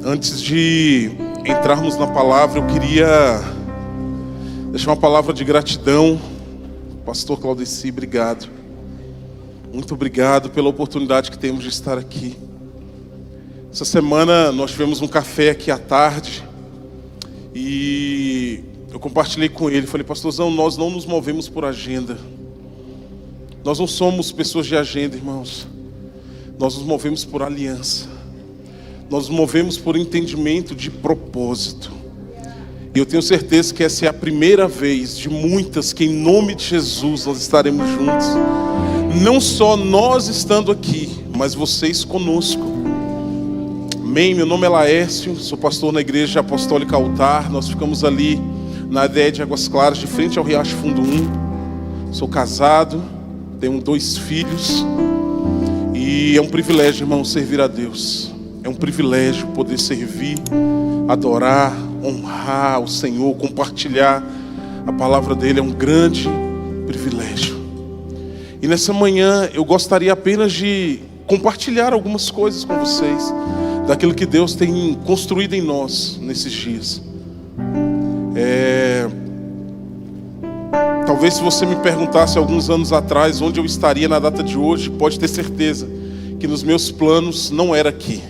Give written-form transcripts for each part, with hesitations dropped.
Antes de entrarmos na palavra, eu queria deixar uma palavra de gratidão. Pastor Claudeci, obrigado. Muito obrigado pela oportunidade que temos de estar aqui. Essa semana nós tivemos um café aqui à tarde e eu compartilhei com ele. Falei, pastorzão, nós não nos movemos por agenda. Nós não somos pessoas de agenda, irmãos. Nós nos movemos por aliança. Nós nos movemos por entendimento de propósito. E eu tenho certeza que essa é a primeira vez de muitas que em nome de Jesus nós estaremos juntos. Não só nós estando aqui, mas vocês conosco. Amém? Meu nome é Laércio, sou pastor na Igreja Apostólica Altar. Nós ficamos ali na ADE de Águas Claras, de frente ao Riacho Fundo 1. Sou casado, tenho 2 filhos. E é um privilégio, irmão, servir a Deus. É um privilégio poder servir, adorar, honrar o Senhor, compartilhar a palavra dele. É um grande privilégio. E nessa manhã eu gostaria apenas de compartilhar algumas coisas com vocês, daquilo que Deus tem construído em nós nesses dias. Talvez se você me perguntasse alguns anos atrás onde eu estaria na data de hoje, pode ter certeza que nos meus planos não era aqui.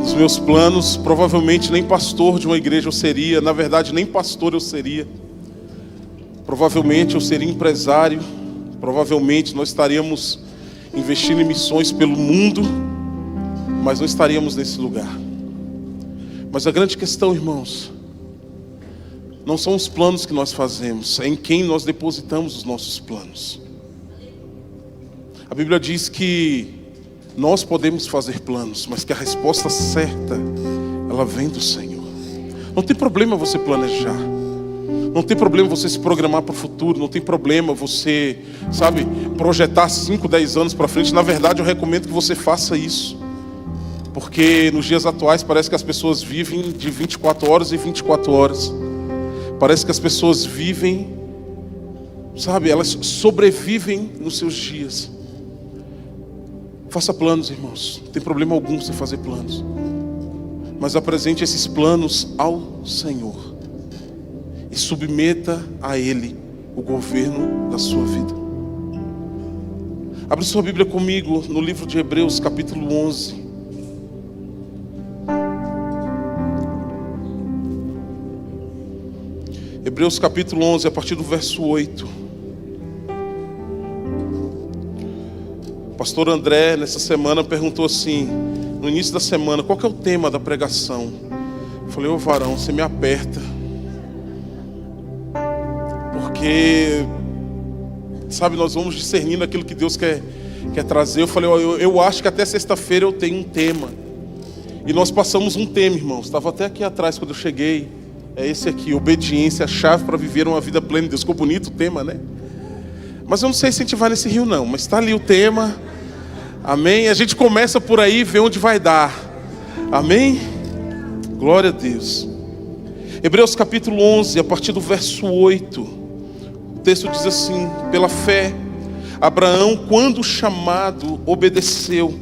Nos meus planos, provavelmente nem pastor de uma igreja eu seria. Na verdade, nem pastor eu seria. Provavelmente eu seria empresário. Provavelmente nós estaríamos investindo em missões pelo mundo, mas não estaríamos nesse lugar. Mas a grande questão, irmãos, não são os planos que nós fazemos, é em quem nós depositamos os nossos planos. A Bíblia diz que nós podemos fazer planos, mas que a resposta certa, ela vem do Senhor. Não tem problema você planejar. Não tem problema você se programar para o futuro. Não tem problema você, projetar 5, 10 anos para frente. Na verdade, eu recomendo que você faça isso. Porque nos dias atuais parece que as pessoas vivem de 24 horas em 24 horas. Parece que as pessoas vivem, elas sobrevivem nos seus dias. Faça planos, irmãos. Não tem problema algum você fazer planos. Mas apresente esses planos ao Senhor. E submeta a Ele o governo da sua vida. Abre sua Bíblia comigo no livro de Hebreus, capítulo 11. Hebreus, capítulo 11, a partir do verso 8. O pastor André, nessa semana, perguntou assim, no início da semana, qual que é o tema da pregação? Eu falei, varão, você me aperta. Porque, nós vamos discernindo aquilo que Deus quer trazer. Eu falei, eu acho que até sexta-feira eu tenho um tema. E nós passamos um tema, irmãos. Estava até aqui atrás quando eu cheguei. É esse aqui, obediência, a chave para viver uma vida plena de Deus. Ficou bonito o tema, né? Mas eu não sei se a gente vai nesse rio não, mas está ali o tema. Amém? A gente começa por aí e vê onde vai dar. Amém? Glória a Deus. Hebreus capítulo 11, a partir do verso 8. O texto diz assim: pela fé, Abraão, quando chamado, obedeceu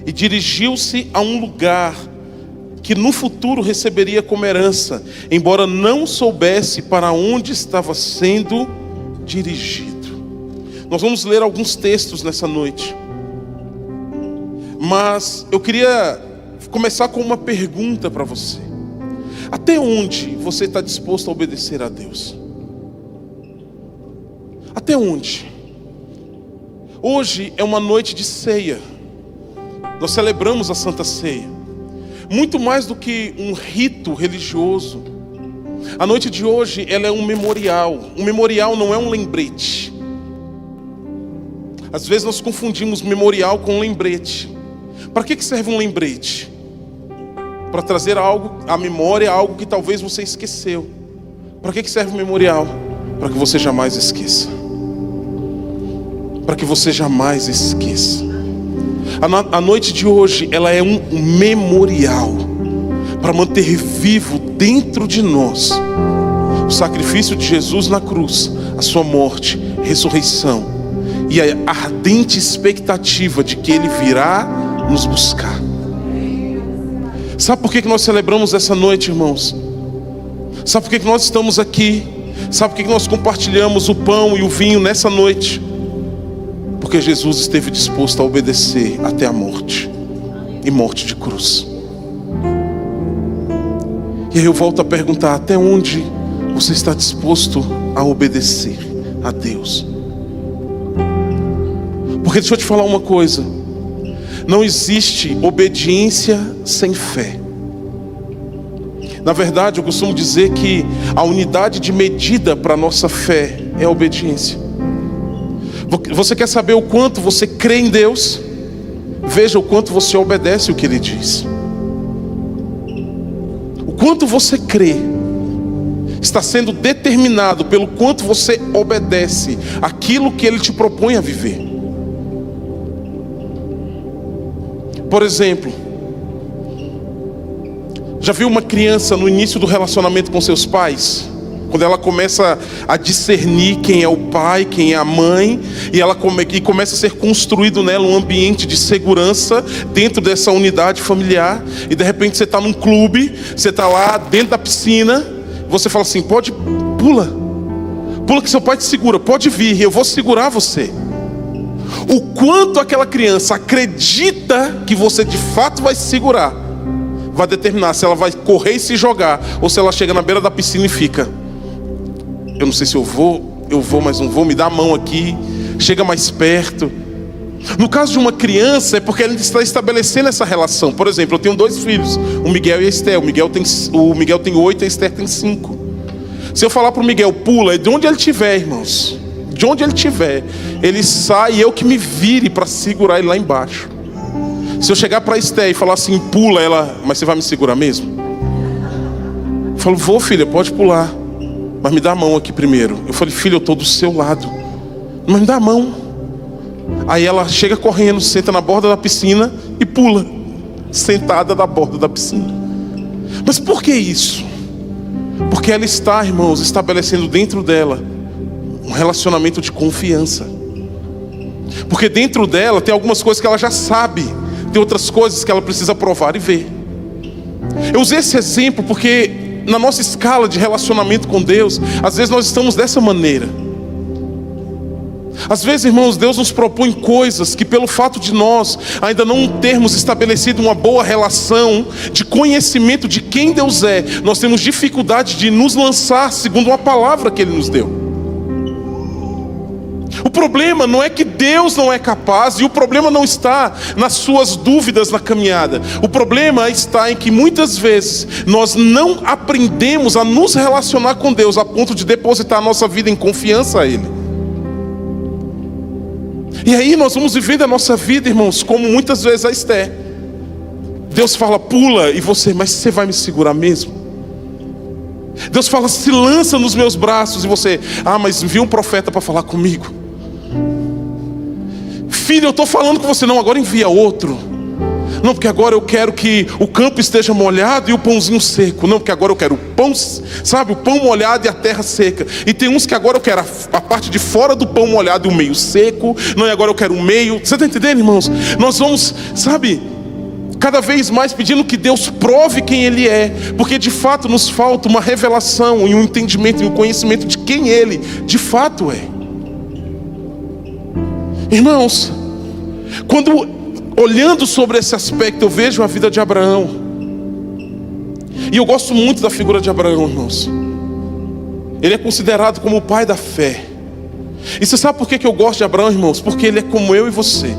e dirigiu-se a um lugar que no futuro receberia como herança, embora não soubesse para onde estava sendo dirigido. Nós vamos ler alguns textos nessa noite. Mas eu queria começar com uma pergunta para você. Até onde você está disposto a obedecer a Deus? Até onde? Hoje é uma noite de ceia. Nós celebramos a Santa Ceia. Muito mais do que um rito religioso. A noite de hoje, ela é um memorial. Um memorial não é um lembrete. Às vezes nós confundimos memorial com lembrete. Para que serve um lembrete? Para trazer algo à memória, algo que talvez você esqueceu. Para que serve o memorial? Para que você jamais esqueça. Para que você jamais esqueça. A noite de hoje, ela é um memorial para manter vivo dentro de nós o sacrifício de Jesus na cruz, a sua morte, ressurreição e a ardente expectativa de que Ele virá nos buscar. Sabe por que nós celebramos essa noite, irmãos? Sabe por que nós estamos aqui? Sabe por que nós compartilhamos o pão e o vinho nessa noite? Porque Jesus esteve disposto a obedecer até a morte, e morte de cruz. E aí eu volto a perguntar: até onde você está disposto a obedecer a Deus? Porque deixa eu te falar uma coisa: não existe obediência sem fé. Na verdade, eu costumo dizer que a unidade de medida para a nossa fé é a obediência. Você quer saber o quanto você crê em Deus? Veja o quanto você obedece o que Ele diz. O quanto você crê está sendo determinado pelo quanto você obedece aquilo que Ele te propõe a viver. Por exemplo, já viu uma criança no início do relacionamento com seus pais? Quando ela começa a discernir quem é o pai, quem é a mãe, e começa a ser construído nela um ambiente de segurança dentro dessa unidade familiar. E de repente você está num clube, você está lá dentro da piscina, você fala assim: pode, pula que seu pai te segura, pode vir, eu vou segurar você. O quanto aquela criança acredita que você de fato vai se segurar, vai determinar se ela vai correr e se jogar, ou se ela chega na beira da piscina e fica: eu não sei se eu vou, mas não vou, me dá a mão aqui, chega mais perto. No caso de uma criança, é porque ela está estabelecendo essa relação. Por exemplo, eu tenho 2 filhos, o Miguel e a Esther. O Miguel tem 8, a Esther tem 5. Se eu falar para o Miguel: pula, de onde ele estiver, irmãos, de onde ele estiver, ele sai e eu que me vire para segurar ele lá embaixo. Se eu chegar para a Esther e falar assim: pula, ela: mas você vai me segurar mesmo? Eu falo: vou, filha, pode pular, mas me dá a mão aqui primeiro. Eu falei: filha, eu estou do seu lado, mas me dá a mão. Aí ela chega correndo, senta na borda da piscina e pula, sentada na borda da piscina. Mas por que isso? Porque ela está, irmãos, estabelecendo dentro dela um relacionamento de confiança. Porque dentro dela tem algumas coisas que ela já sabe, tem outras coisas que ela precisa provar e ver. Eu usei esse exemplo porque na nossa escala de relacionamento com Deus, às vezes nós estamos dessa maneira. Às vezes, irmãos, Deus nos propõe coisas que, pelo fato de nós ainda não termos estabelecido uma boa relação de conhecimento de quem Deus é, nós temos dificuldade de nos lançar segundo uma palavra que Ele nos deu. O problema não é que Deus não é capaz, e o problema não está nas suas dúvidas na caminhada. O problema está em que muitas vezes nós não aprendemos a nos relacionar com Deus a ponto de depositar a nossa vida em confiança a Ele. E aí nós vamos vivendo a nossa vida, irmãos, como muitas vezes a Esther. Deus fala: pula, e você: mas você vai me segurar mesmo? Deus fala: se lança nos meus braços, e você: ah, mas envia um profeta para falar comigo. Filho, eu estou falando com você. Não, agora envia outro. Não, porque agora eu quero que o campo esteja molhado e o pãozinho seco. Não, porque agora eu quero o pão, sabe, o pão molhado e a terra seca. E tem uns que agora eu quero a parte de fora do pão molhado e o meio seco. Não, e agora eu quero o meio. Você está entendendo, irmãos? Nós vamos, sabe, cada vez mais pedindo que Deus prove quem Ele é, porque de fato nos falta uma revelação e um entendimento e um conhecimento de quem Ele de fato é. Irmãos, quando olhando sobre esse aspecto, eu vejo a vida de Abraão. E eu gosto muito da figura de Abraão, irmãos. Ele é considerado como o pai da fé. E você sabe por que eu gosto de Abraão, irmãos? Porque ele é como eu e você.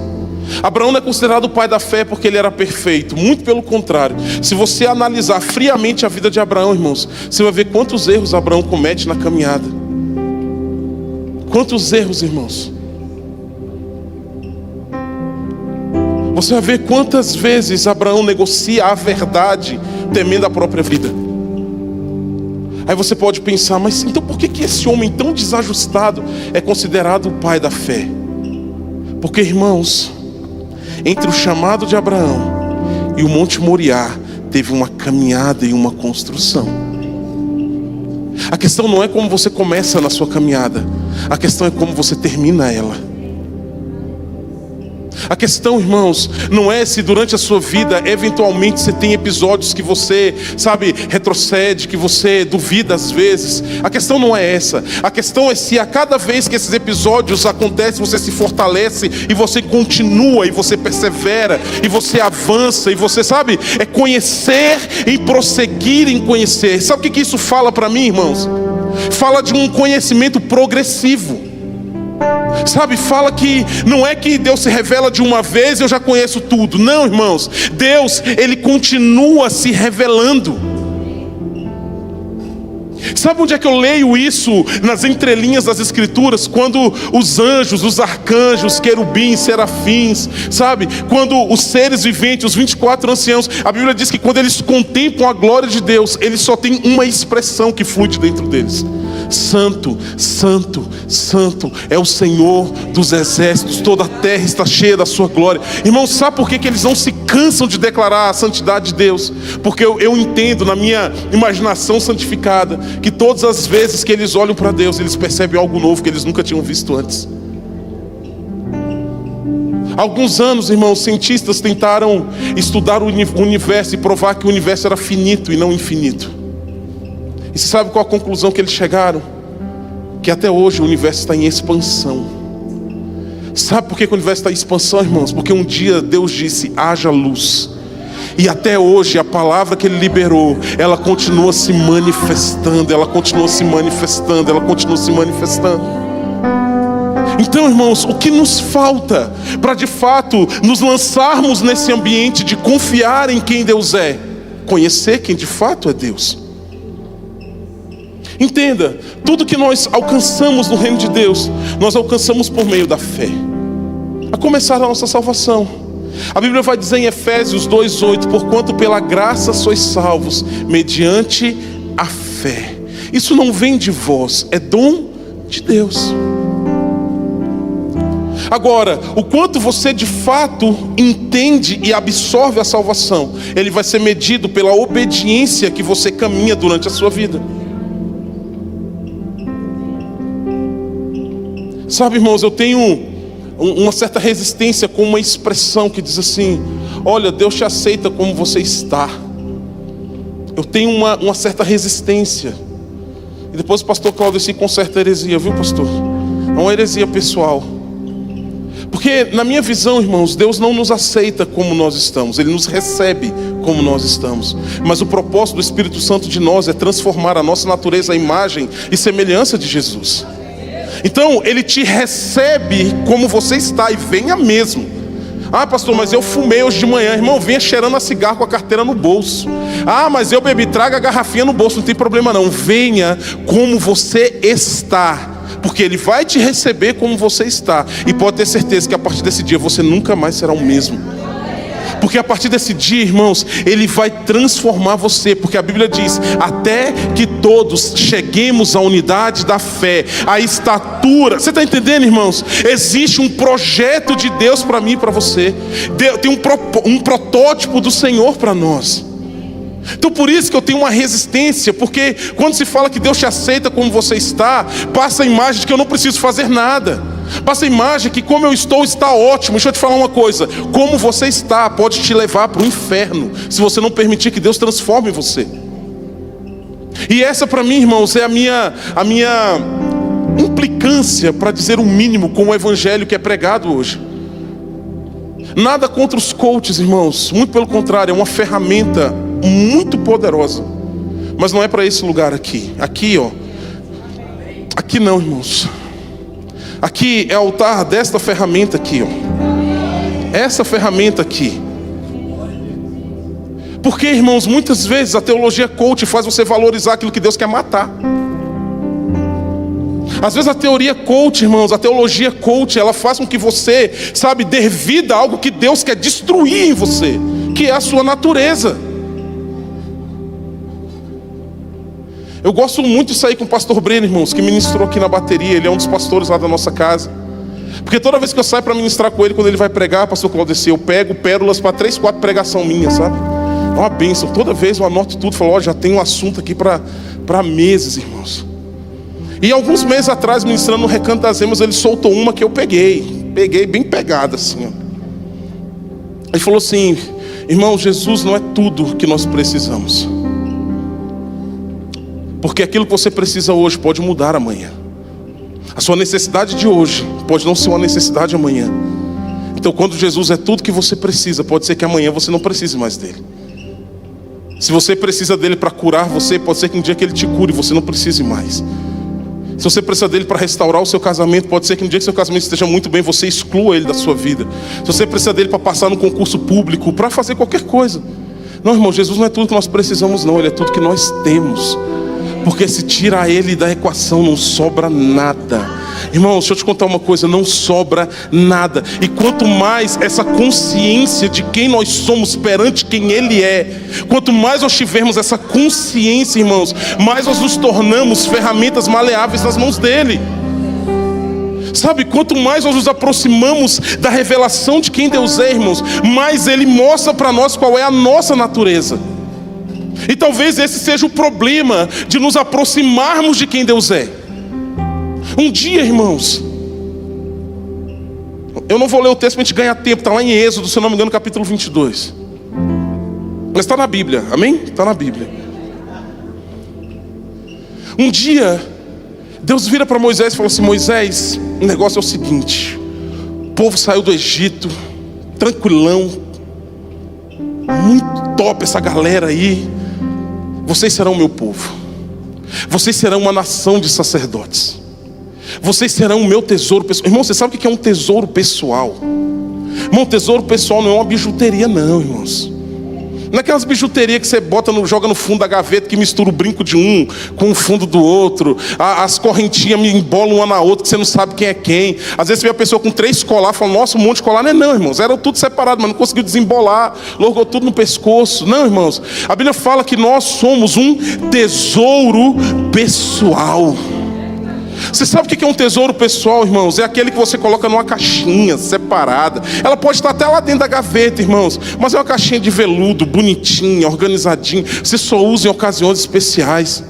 Abraão não é considerado o pai da fé porque ele era perfeito. Muito pelo contrário. Se você analisar friamente a vida de Abraão, irmãos, você vai ver quantos erros Abraão comete na caminhada. Quantos erros, irmãos. Você vai ver quantas vezes Abraão negocia a verdade temendo a própria vida. Aí você pode pensar: mas então por que esse homem tão desajustado é considerado o pai da fé? Porque, irmãos, entre o chamado de Abraão e o Monte Moriá teve uma caminhada e uma construção. A questão não é como você começa na sua caminhada, a questão é como você termina ela. A questão, irmãos, não é se durante a sua vida eventualmente você tem episódios que você, sabe, retrocede, que você duvida às vezes. A questão não é essa. A questão é se a cada vez que esses episódios acontecem, você se fortalece e você continua e você persevera e você avança e você, sabe, é conhecer e prosseguir em conhecer. Sabe o que isso fala para mim, irmãos? Fala de um conhecimento progressivo. Sabe, fala que não é que Deus se revela de uma vez e eu já conheço tudo. Não, irmãos, Deus, Ele continua se revelando. Sabe onde é que eu leio isso? Nas entrelinhas das Escrituras, quando os anjos, os arcanjos, querubins, serafins, sabe? Quando os seres viventes, os 24 anciãos, a Bíblia diz que quando eles contemplam a glória de Deus, eles só têm uma expressão que flui de dentro deles: Santo, Santo, Santo é o Senhor dos exércitos, toda a terra está cheia da sua glória. Irmãos, sabe por que eles não se cansam de declarar a santidade de Deus? Porque eu entendo na minha imaginação santificada que todas as vezes que eles olham para Deus, eles percebem algo novo que eles nunca tinham visto antes. Há alguns anos, irmãos, cientistas tentaram estudar o universo e provar que o universo era finito e não infinito. E você sabe qual a conclusão que eles chegaram? Que até hoje o universo está em expansão. Sabe por que o universo está em expansão, irmãos? Porque um dia Deus disse: haja luz. E até hoje a palavra que Ele liberou, ela continua se manifestando. Ela continua se manifestando. Ela continua se manifestando. Então, irmãos, o que nos falta para de fato nos lançarmos nesse ambiente de confiar em quem Deus é? Conhecer quem de fato é Deus. Entenda, tudo que nós alcançamos no reino de Deus, nós alcançamos por meio da fé. A começar da nossa salvação. A Bíblia vai dizer em Efésios 2:8: porquanto pela graça sois salvos, mediante a fé. Isso não vem de vós, é dom de Deus. Agora, o quanto você de fato entende e absorve a salvação, ele vai ser medido pela obediência que você caminha durante a sua vida. Sabe, irmãos, eu tenho uma certa resistência com uma expressão que diz assim: olha, Deus te aceita como você está. Eu tenho uma certa resistência. E depois o pastor Cláudio se conserta a heresia, viu, pastor? É uma heresia pessoal. Porque na minha visão, irmãos, Deus não nos aceita como nós estamos. Ele nos recebe como nós estamos. Mas o propósito do Espírito Santo de nós é transformar a nossa natureza à imagem e semelhança de Jesus. Então Ele te recebe como você está, e venha mesmo. Ah, pastor, mas eu fumei hoje de manhã. Irmão, venha cheirando a cigarro com a carteira no bolso. Ah, mas eu bebi, traga a garrafinha no bolso, não tem problema não. Venha como você está, porque Ele vai te receber como você está. E pode ter certeza que a partir desse dia você nunca mais será o mesmo. Porque a partir desse dia, irmãos, Ele vai transformar você. Porque a Bíblia diz: até que todos cheguemos à unidade da fé, à estatura. Você está entendendo, irmãos? Existe um projeto de Deus para mim e para você. Tem um protótipo do Senhor para nós. Então por isso que eu tenho uma resistência. Porque quando se fala que Deus te aceita como você está, passa a imagem de que eu não preciso fazer nada. Passa a imagem que como eu estou está ótimo. Deixa eu te falar uma coisa: como você está pode te levar para o inferno, se você não permitir que Deus transforme você. E essa para mim, irmãos, é a minha implicância, para dizer o mínimo, com o evangelho que é pregado hoje. Nada contra os coaches, irmãos, muito pelo contrário, é uma ferramenta muito poderosa. Mas não é para esse lugar aqui. Aqui, ó. Aqui não, irmãos. Aqui é o altar desta ferramenta aqui, ó. Essa ferramenta aqui. Porque, irmãos, muitas vezes a teologia coach faz você valorizar aquilo que Deus quer matar. Às vezes a teoria coach, irmãos, a teologia coach, ela faz com que você, sabe, dê vida a algo que Deus quer destruir em você, que é a sua natureza. Eu gosto muito de sair com o pastor Breno, irmãos, que ministrou aqui na bateria. Ele é um dos pastores lá da nossa casa. Porque toda vez que eu saio para ministrar com ele, quando ele vai pregar, pastor Cláudio, eu pego pérolas para 3, 4 pregação minhas, sabe? É uma bênção. Toda vez eu anoto tudo, falo, ó, já tem um assunto aqui para meses, irmãos. E alguns meses atrás, ministrando no Recanto das Emas, ele soltou uma que eu peguei bem pegada assim, ó. Ele falou assim: irmão, Jesus não é tudo que nós precisamos, porque aquilo que você precisa hoje pode mudar amanhã. A sua necessidade de hoje pode não ser uma necessidade amanhã. Então, quando Jesus é tudo que você precisa, pode ser que amanhã você não precise mais dele. Se você precisa dele para curar você, pode ser que um dia que ele te cure você não precise mais. Se você precisa dele para restaurar o seu casamento, pode ser que um dia que seu casamento esteja muito bem, você exclua ele da sua vida. Se você precisa dele para passar no concurso público, para fazer qualquer coisa. Não, irmão, Jesus não é tudo que nós precisamos não, ele é tudo que nós temos. Porque se tira ele da equação, não sobra nada. Irmão, deixa eu te contar uma coisa, não sobra nada. E quanto mais essa consciência de quem nós somos perante quem ele é, quanto mais nós tivermos essa consciência, irmãos, mais nós nos tornamos ferramentas maleáveis nas mãos dele. Sabe, quanto mais nós nos aproximamos da revelação de quem Deus é, irmãos, mais ele mostra para nós qual é a nossa natureza. E talvez esse seja o problema de nos aproximarmos de quem Deus é. Um dia, irmãos, eu não vou ler o texto para a gente ganhar tempo, está lá em Êxodo, se eu não me engano, capítulo 22. Mas está na Bíblia, amém? Está na Bíblia. Um dia, Deus vira para Moisés e fala assim: Moisés, o negócio é o seguinte, o povo saiu do Egito, tranquilão, muito top essa galera aí. Vocês serão o meu povo. Vocês serão uma nação de sacerdotes. Vocês serão o meu tesouro pessoal. Irmão, você sabe o que é um tesouro pessoal? Irmão, tesouro pessoal não é uma bijuteria não, irmãos. Não é aquelas bijuterias que você joga no fundo da gaveta, que mistura o brinco de um com o fundo do outro. As correntinhas me embolam uma na outra, que você não sabe quem é quem. Às vezes você vê a pessoa com 3 colar, fala: nossa, um monte de colar. Não, irmãos, era tudo separado, mas não conseguiu desembolar, largou tudo no pescoço. Não, irmãos, a Bíblia fala que nós somos um tesouro pessoal. Você sabe o que é um tesouro pessoal, irmãos? É aquele que você coloca numa caixinha separada. Ela pode estar até lá dentro da gaveta, irmãos, mas é uma caixinha de veludo, bonitinha, organizadinha. Você só usa em ocasiões especiais.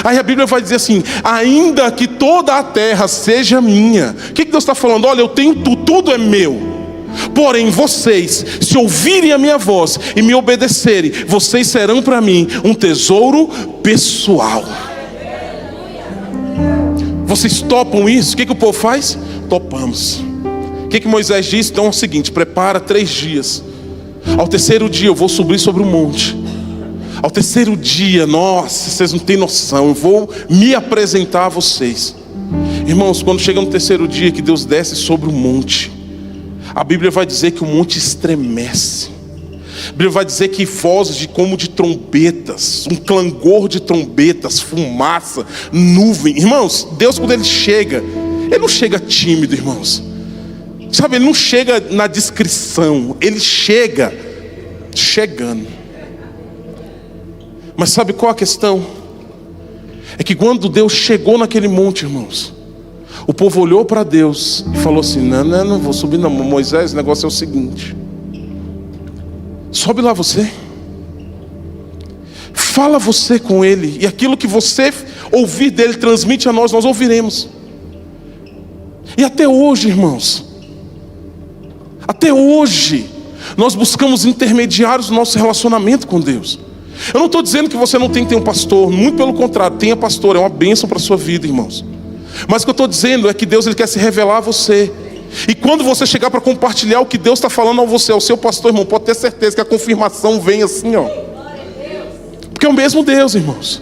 Aí a Bíblia vai dizer assim: ainda que toda a terra seja minha. O que Deus está falando? Olha, eu tenho tudo é meu. Porém vocês, se ouvirem a minha voz e me obedecerem, vocês serão para mim um tesouro pessoal. Vocês topam isso? O que o povo faz? Topamos. O que Moisés disse? Então é o seguinte: prepara 3 dias. Ao 3º dia eu vou subir sobre o monte. Ao 3º dia, nossa, vocês não têm noção, eu vou me apresentar a vocês. Irmãos, quando chega no 3º dia que Deus desce sobre o monte, a Bíblia vai dizer que o monte estremece. A Bíblia vai dizer que vozes como de trombetas, um clangor de trombetas, fumaça, nuvem. Irmãos, Deus quando ele não chega tímido, irmãos. Sabe, ele não chega na descrição, ele chega chegando. Mas sabe qual a questão? É que quando Deus chegou naquele monte, irmãos, o povo olhou para Deus e falou assim: não vou subir não, Moisés, o negócio é o seguinte, sobe lá você, fala você com ele, e aquilo que você ouvir dele, transmite a nós ouviremos. E até hoje, irmãos, até hoje nós buscamos intermediários no nosso relacionamento com Deus. Eu não estou dizendo que você não tem que ter um pastor, muito pelo contrário, tenha pastor, é uma bênção para a sua vida, irmãos. Mas o que eu estou dizendo é que Deus ele quer se revelar a você. E quando você chegar para compartilhar o que Deus está falando a você, ao seu pastor, irmão, pode ter certeza que a confirmação vem assim, ó. Porque é o mesmo Deus, irmãos.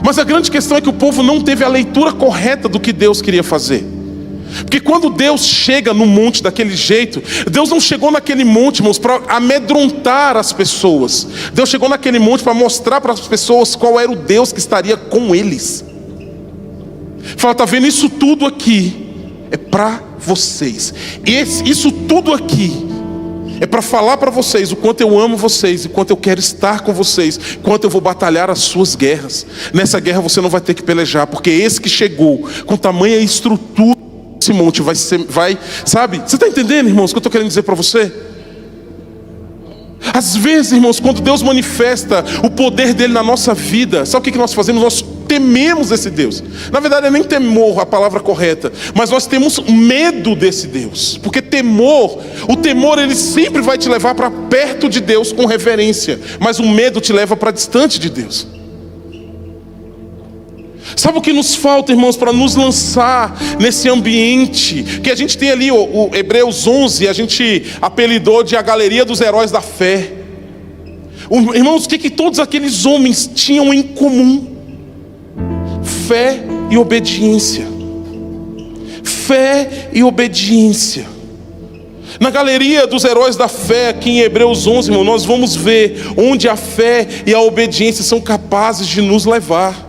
Mas a grande questão é que o povo não teve a leitura correta do que Deus queria fazer. Porque quando Deus chega no monte daquele jeito, Deus não chegou naquele monte, irmãos, para amedrontar as pessoas. Deus chegou naquele monte para mostrar para as pessoas qual era o Deus que estaria com eles. Fala: tá vendo, isso tudo aqui é para vocês. Isso tudo aqui é para falar para vocês o quanto eu amo vocês, e quanto eu quero estar com vocês, quanto eu vou batalhar as suas guerras. Nessa guerra você não vai ter que pelejar, porque esse que chegou com tamanha estrutura, esse monte vai, sabe? Você está entendendo, irmãos, o que eu estou querendo dizer para você? Às vezes, irmãos, quando Deus manifesta o poder dele na nossa vida, sabe o que nós fazemos? Nós tememos esse Deus. Na verdade, é nem temor a palavra correta, mas nós temos medo desse Deus. Porque o temor ele sempre vai te levar para perto de Deus com reverência, mas o medo te leva para distante de Deus. Sabe o que nos falta, irmãos, para nos lançar nesse ambiente que a gente tem ali, o Hebreus 11, a gente apelidou de a galeria dos heróis da fé. Irmãos, o que todos aqueles homens tinham em comum? Fé e obediência. Fé e obediência. Na galeria dos heróis da fé, aqui em Hebreus 11, irmão, nós vamos ver onde a fé e a obediência são capazes de nos levar.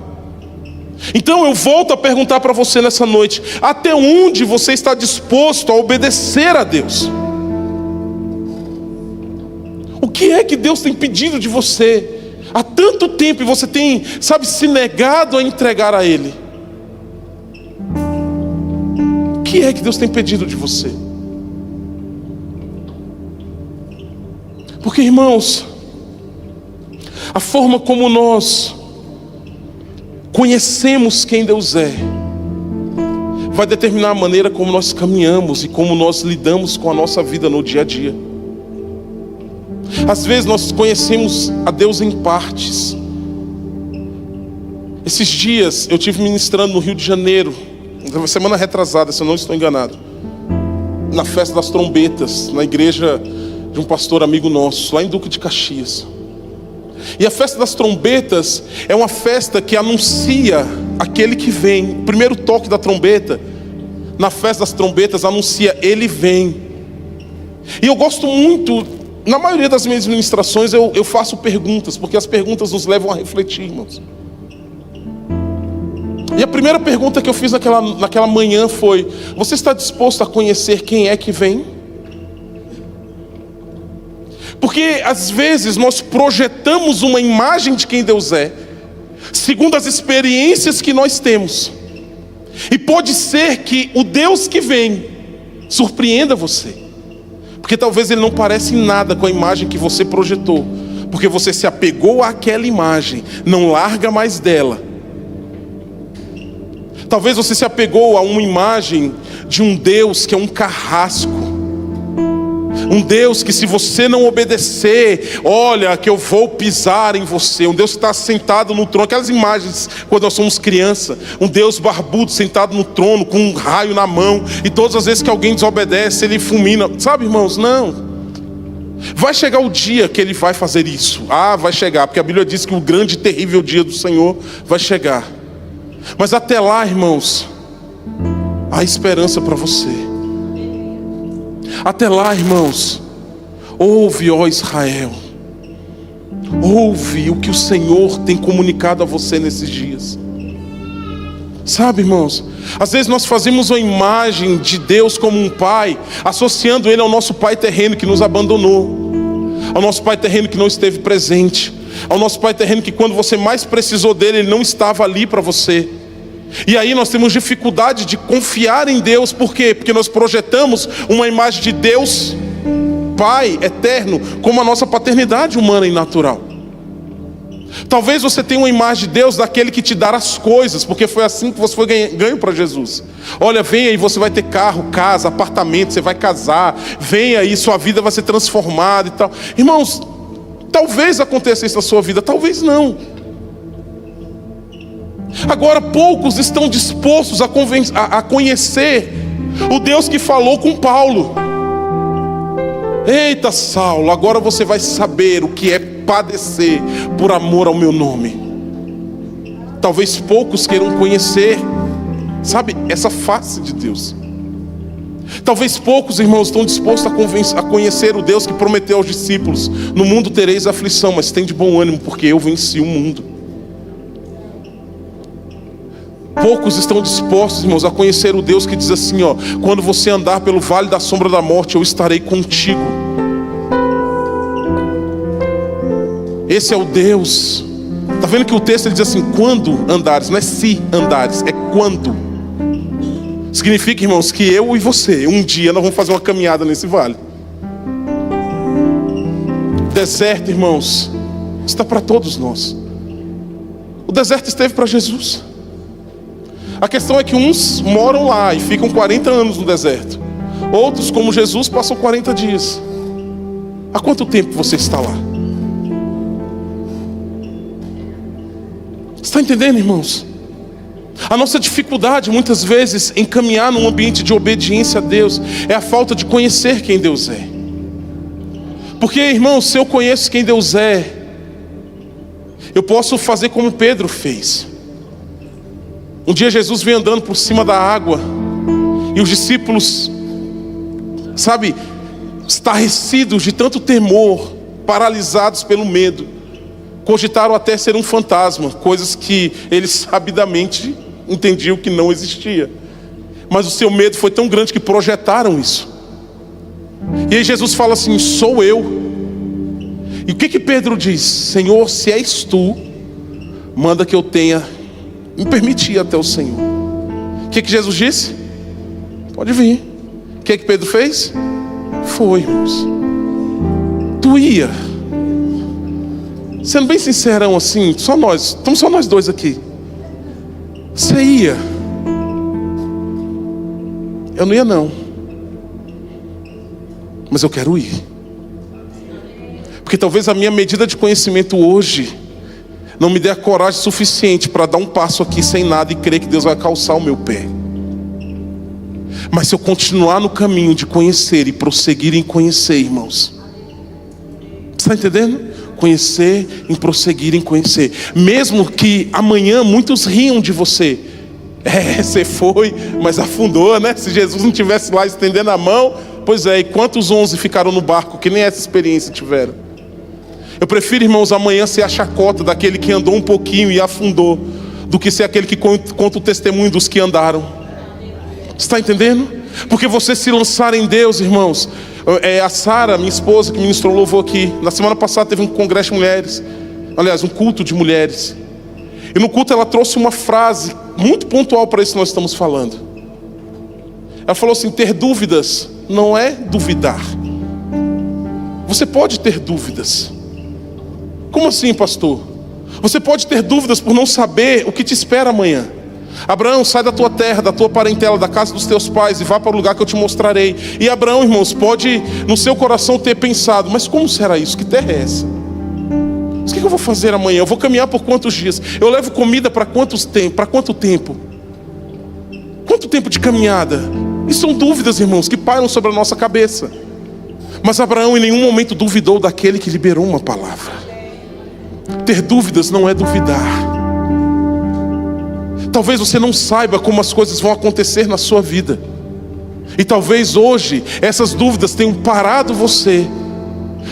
Então eu volto a perguntar para você nessa noite: até onde você está disposto a obedecer a Deus? O que é que Deus tem pedido de você há tanto tempo e você tem, se negado a entregar a Ele? O que é que Deus tem pedido de você? Porque, irmãos, a forma como nós conhecemos quem Deus é vai determinar a maneira como nós caminhamos e como nós lidamos com a nossa vida no dia a dia. Às vezes nós conhecemos a Deus em partes. Esses dias eu estive ministrando no Rio de Janeiro, semana retrasada, se eu não estou enganado, na festa das trombetas, na igreja de um pastor amigo nosso, lá em Duque de Caxias. E a festa das trombetas é uma festa que anuncia aquele que vem. O primeiro toque da trombeta, na festa das trombetas, anuncia Ele vem. E eu gosto muito, na maioria das minhas ministrações eu faço perguntas, porque as perguntas nos levam a refletir, irmãos. E a primeira pergunta que eu fiz naquela manhã foi: você está disposto a conhecer quem é que vem? Porque às vezes nós projetamos uma imagem de quem Deus é, segundo as experiências que nós temos. E pode ser que o Deus que vem surpreenda você, porque talvez Ele não pareça em nada com a imagem que você projetou, porque você se apegou àquela imagem, não larga mais dela. Talvez você se apegou a uma imagem de um Deus que é um carrasco, um Deus que, se você não obedecer, olha que eu vou pisar em você. Um Deus que está sentado no trono. Aquelas imagens quando nós somos criança, um Deus barbudo sentado no trono com um raio na mão, e todas as vezes que alguém desobedece Ele fulmina. Sabe, irmãos, não. Vai chegar o dia que Ele vai fazer isso. Vai chegar, porque a Bíblia diz que o grande e terrível dia do Senhor vai chegar. Mas até lá, irmãos, há esperança para você. Até lá, irmãos, ouve, ó Israel, ouve o que o Senhor tem comunicado a você nesses dias. Sabe, irmãos, às vezes nós fazemos uma imagem de Deus como um pai, associando Ele ao nosso pai terreno que nos abandonou, ao nosso pai terreno que não esteve presente, ao nosso pai terreno que quando você mais precisou dele, Ele não estava ali para você. E aí nós temos dificuldade de confiar em Deus. Por quê? Porque nós projetamos uma imagem de Deus Pai eterno como a nossa paternidade humana e natural. Talvez você tenha uma imagem de Deus daquele que te dá as coisas, porque foi assim que você foi ganho para Jesus. Olha, venha aí, você vai ter carro, casa, apartamento, você vai casar. Venha aí, sua vida vai ser transformada e tal. Irmãos, talvez aconteça isso na sua vida, talvez não. Agora, poucos estão dispostos a conhecer o Deus que falou com Paulo. Eita, Saulo, agora você vai saber o que é padecer por amor ao meu nome. Talvez poucos queiram conhecer, essa face de Deus. Talvez poucos, irmãos, estão dispostos a conhecer o Deus que prometeu aos discípulos: no mundo tereis aflição, mas tem de bom ânimo, porque eu venci o mundo. Poucos estão dispostos, irmãos, a conhecer o Deus que diz assim, quando você andar pelo vale da sombra da morte, eu estarei contigo. Esse é o Deus. Está vendo que o texto ele diz assim: quando andares, não é se andares, é quando. Significa, irmãos, que eu e você, um dia nós vamos fazer uma caminhada nesse vale. Deserto, irmãos, está para todos nós. O deserto esteve para Jesus. A questão é que uns moram lá e ficam 40 anos no deserto. Outros, como Jesus, passam 40 dias. Há quanto tempo você está lá? Você está entendendo, irmãos? A nossa dificuldade, muitas vezes, em caminhar num ambiente de obediência a Deus, é a falta de conhecer quem Deus é. Porque, irmãos, se eu conheço quem Deus é, eu posso fazer como Pedro fez. Um dia Jesus veio andando por cima da água, e os discípulos, estarrecidos de tanto temor, paralisados pelo medo, cogitaram até ser um fantasma, coisas que eles sabidamente entendiam que não existia. Mas o seu medo foi tão grande que projetaram isso. E aí Jesus fala assim: sou eu. E o que Pedro diz? Pedro, se és tu, manda que eu tenha, me permite ir até o Senhor. O que Jesus disse? Pode vir. O que Pedro fez? Foi, irmãos. Tu ia. Sendo bem sincerão assim, estamos só nós dois aqui. Você ia? Eu não ia não. Mas eu quero ir. Porque talvez a minha medida de conhecimento hoje não me dê a coragem suficiente para dar um passo aqui sem nada e crer que Deus vai calçar o meu pé. Mas se eu continuar no caminho de conhecer e prosseguir em conhecer, irmãos, você está entendendo? Conhecer e prosseguir em conhecer. Mesmo que amanhã muitos riam de você. Você foi, mas afundou, né? Se Jesus não estivesse lá estendendo a mão. Pois é, e quantos 11 ficaram no barco que nem essa experiência tiveram? Eu prefiro, irmãos, amanhã ser a chacota daquele que andou um pouquinho e afundou, do que ser aquele que conta o testemunho dos que andaram. Você está entendendo? Porque você se lançar em Deus, irmãos. A Sara, minha esposa, que ministrou louvor aqui, na semana passada teve um congresso de mulheres. Aliás, um culto de mulheres. E no culto ela trouxe uma frase muito pontual para isso que nós estamos falando. Ela falou assim: ter dúvidas não é duvidar. Você pode ter dúvidas. Como assim, pastor? Você pode ter dúvidas por não saber o que te espera amanhã. Abraão, sai da tua terra, da tua parentela, da casa dos teus pais e vá para o lugar que eu te mostrarei. E Abraão, irmãos, pode no seu coração ter pensado: mas como será isso? Que terra é essa? O que eu vou fazer amanhã? Eu vou caminhar por quantos dias? Eu levo comida para quanto tempo? Quanto tempo de caminhada? E são dúvidas, irmãos, que pairam sobre a nossa cabeça. Mas Abraão em nenhum momento duvidou daquele que liberou uma palavra. Ter dúvidas não é duvidar. Talvez você não saiba como as coisas vão acontecer na sua vida. E talvez hoje essas dúvidas tenham parado você.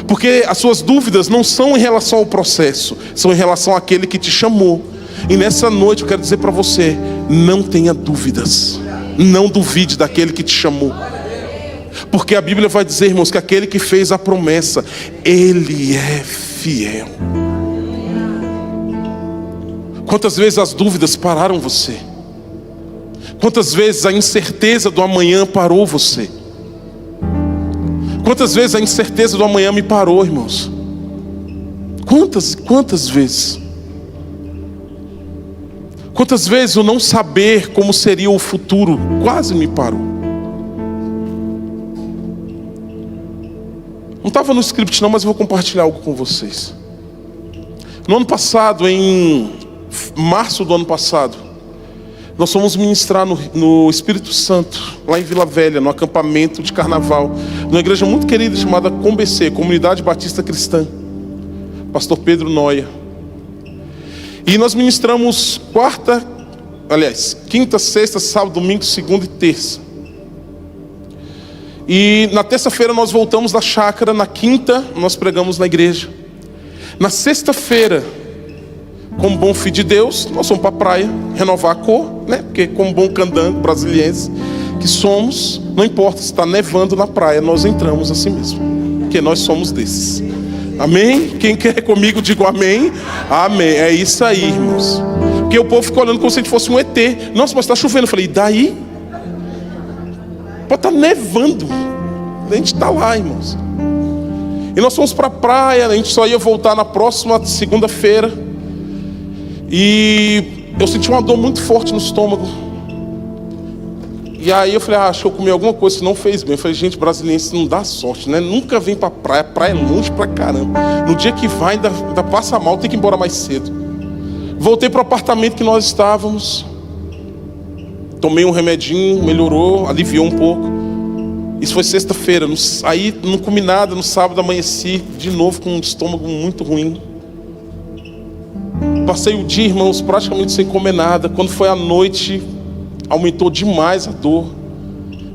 Porque as suas dúvidas não são em relação ao processo, são em relação àquele que te chamou. E nessa noite eu quero dizer para você: não tenha dúvidas. Não duvide daquele que te chamou. Porque a Bíblia vai dizer, irmãos, que aquele que fez a promessa, Ele é fiel. Quantas vezes as dúvidas pararam você? Quantas vezes a incerteza do amanhã parou você? Quantas vezes a incerteza do amanhã me parou, irmãos? Quantas vezes? Quantas vezes o não saber como seria o futuro quase me parou? Não estava no script não, mas eu vou compartilhar algo com vocês. No ano passado, em março do ano passado, nós fomos ministrar no Espírito Santo, lá em Vila Velha, no acampamento de carnaval, numa igreja muito querida chamada COMBC, Comunidade Batista Cristã, pastor Pedro Noia. E nós ministramos quinta, sexta, sábado, domingo, segunda e terça. E na terça-feira nós voltamos da chácara. Na quinta nós pregamos na igreja. Na sexta-feira, como bom filho de Deus, nós fomos para a praia renovar a cor, né? Porque como bom candango brasiliense que somos, não importa se está nevando na praia, nós entramos assim mesmo, porque nós somos desses. Amém? Quem quer comigo, diga amém. Amém, é isso aí, irmãos. Porque o povo ficou olhando como se a gente fosse um ET. Nossa, mas está chovendo. Eu falei: e daí? Pode estar nevando, a gente está lá, irmãos. E nós fomos para a praia. A gente só ia voltar na próxima segunda-feira. E eu senti uma dor muito forte no estômago. E aí eu falei, acho que eu comi alguma coisa que não fez bem. Eu falei, gente, brasileiro não dá sorte, né? Nunca vem pra praia, praia é longe pra caramba. No dia que vai, ainda passa mal, tem que ir embora mais cedo. Voltei pro apartamento que nós estávamos. Tomei um remedinho, melhorou, aliviou um pouco. Isso foi sexta-feira. Aí não comi nada, no sábado amanheci de novo com um estômago muito ruim. Passei o dia, irmãos, praticamente sem comer nada. Quando foi à noite, aumentou demais a dor.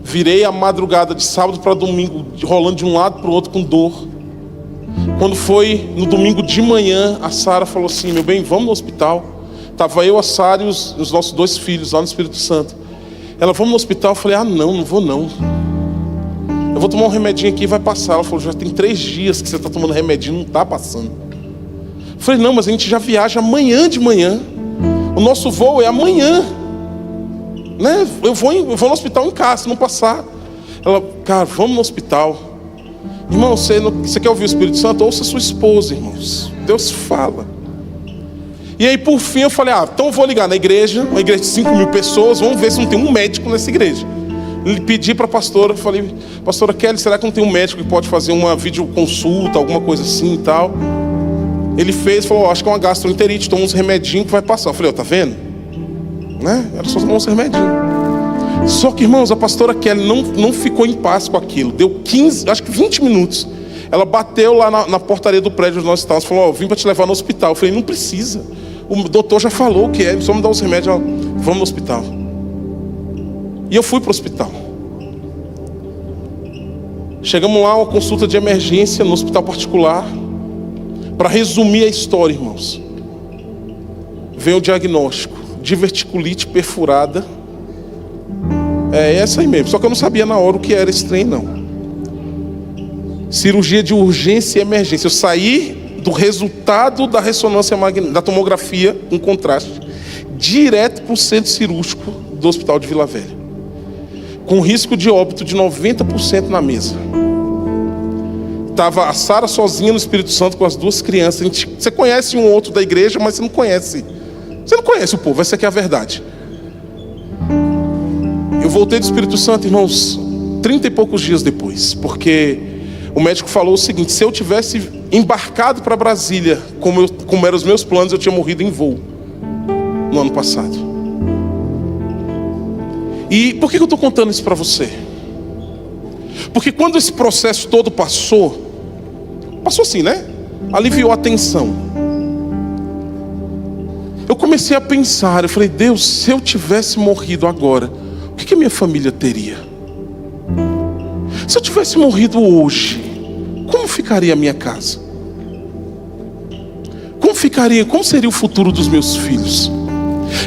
Virei a madrugada de sábado para domingo, rolando de um lado para o outro com dor. Quando foi no domingo de manhã, a Sara falou assim, meu bem, vamos no hospital. Tava eu, a Sara e os nossos 2 filhos lá no Espírito Santo. Ela, vamos no hospital? Eu falei, não vou não. Eu vou tomar um remedinho aqui e vai passar. Ela falou, já tem 3 dias que você está tomando remedinho, não está passando. Eu falei, não, mas a gente já viaja amanhã de manhã. O nosso voo é amanhã, né? Eu vou no hospital em casa, se não passar. Ela, cara, vamos no hospital. Irmão, você quer ouvir o Espírito Santo? Ouça sua esposa, irmãos. Deus fala. E aí por fim eu falei, então eu vou ligar na igreja, uma igreja de 5.000 pessoas, vamos ver se não tem um médico nessa igreja. Pedi para a pastora, falei, pastora Kelly, será que não tem um médico que pode fazer uma videoconsulta, alguma coisa assim e tal? Ele fez, falou, acho que é uma gastroenterite, toma uns remedinhos que vai passar. Eu falei, tá vendo? Né? Era só tomar uns remedinhos. Só que, irmãos, a pastora Kelly não ficou em paz com aquilo. Deu 15, acho que 20 minutos. Ela bateu lá na portaria do prédio onde nós estávamos. Falou, vim para te levar no hospital. Eu falei, não precisa. O doutor já falou o que é, só me dá os remédios. Ela, vamos no hospital. E eu fui para o hospital. Chegamos lá, uma consulta de emergência no hospital particular. Para resumir a história, irmãos, veio o diagnóstico: diverticulite perfurada. É essa aí mesmo, só que eu não sabia na hora o que era esse trem, não. Cirurgia de urgência e emergência. Eu saí do resultado da ressonância magnética, da tomografia com contraste, direto para o centro cirúrgico do Hospital de Vila Velha, com risco de óbito de 90% na mesa. Estava a Sara sozinha no Espírito Santo com as 2 crianças. Você conhece um outro da igreja, mas você não conhece. Você não conhece o povo, essa aqui é a verdade. Eu voltei do Espírito Santo, irmãos, 30 e poucos dias depois, porque o médico falou o seguinte: se eu tivesse embarcado para Brasília, como eram os meus planos, eu tinha morrido em voo no ano passado. E por que eu estou contando isso para você? Porque quando esse processo todo passou assim, né? Aliviou a tensão. Eu comecei a pensar, eu falei, Deus, se eu tivesse morrido agora, o que a minha família teria? Se eu tivesse morrido hoje, como ficaria a minha casa? Como seria o futuro dos meus filhos?